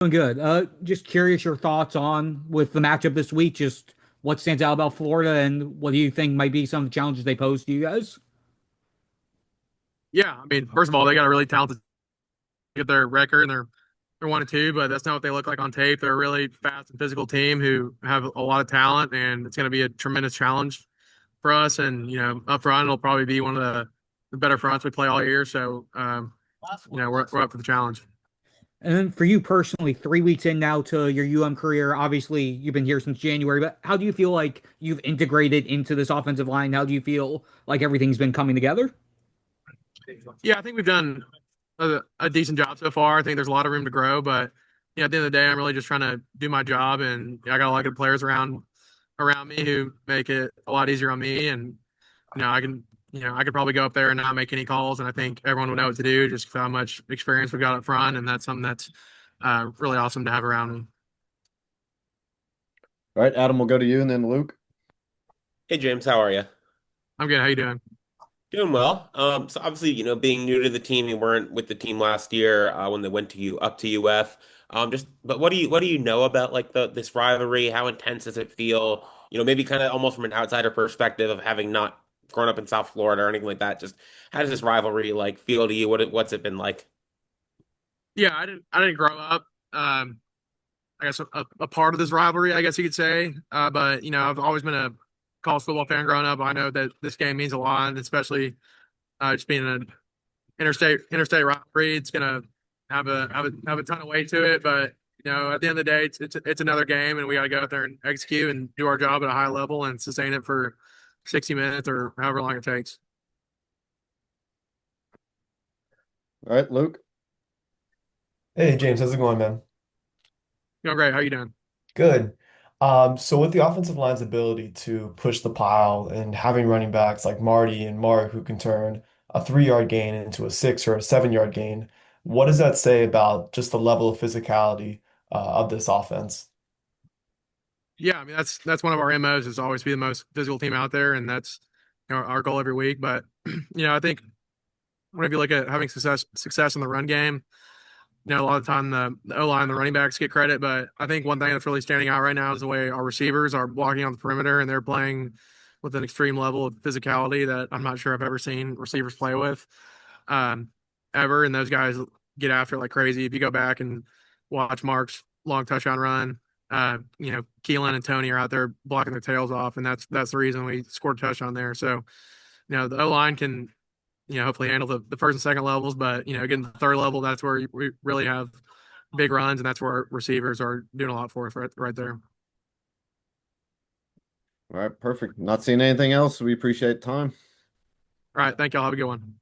Doing good. Just curious your thoughts on with the matchup this week. Just what stands out about Florida, and what do you think might be some of the challenges they pose to you guys? Yeah, I mean, first of all, they got a really talented get their record and they're 1-2, but that's not what they look like on tape. They're a really fast and physical team who have a lot of talent, and it's going to be a tremendous challenge for us. And up front, it'll probably be one of the better fronts we play all year. So, we're up for the challenge. And then for you personally, 3 weeks in now to your career, obviously you've been here since January, but how do you feel like you've integrated into this offensive line? How do you feel like everything's been coming together? Yeah, I think we've done a decent job so far. I think there's a lot of room to grow, but at the end of the day, I'm really just trying to do my job, and I got a lot of good players around me who make it a lot easier on me. And I can, I could probably go up there and not make any calls, and I think everyone would know what to do just how much experience we've got up front, and that's something that's really awesome to have around me. All right, Adam, we'll go to you and then Luke. Hey James, how are you? I'm good. How you doing? Doing well. So obviously, being new to the team, you weren't with the team last year when they went to you up to UF. But what do you know about like this rivalry? How intense does it feel? Maybe kind of almost from an outsider perspective of having not grown up in South Florida or anything like that. Just how does this rivalry like feel to you? What's it been like? Yeah, I didn't grow up. I guess a part of this rivalry, I guess you could say. But I've always been a college football fan growing up. I know that this game means a lot, and especially just being an interstate rivalry. It's gonna have a ton of weight to it. But at the end of the day, it's another game, and we got to go out there and execute and do our job at a high level and sustain it for 60 minutes or however long it takes. All right, Luke. Hey James, how's it going, man? Great. How you doing? Good. So with the offensive line's ability to push the pile and having running backs like Marty and Mark who can turn a 3 yard gain into a 6 or a 7 yard gain, what does that say about just the level of physicality of this offense? Yeah, I mean that's one of our MOs is always be the most physical team out there, and that's our goal every week. But I think whenever you look at having success in the run game, a lot of the time the O line and the running backs get credit, but I think one thing that's really standing out right now is the way our receivers are blocking on the perimeter, and they're playing with an extreme level of physicality that I'm not sure I've ever seen receivers play with, um, ever. And those guys get after it like crazy. If you go back and watch Mark's long touchdown run, Keelan and Tony are out there blocking their tails off, and that's the reason we scored a touchdown there. So, the O line can hopefully handle the first and second levels. But, again, the third level, that's where we really have big runs, and that's where our receivers are doing a lot for us right there. All right, perfect. Not seeing anything else. We appreciate the time. All right. Thank y'all. Have a good one.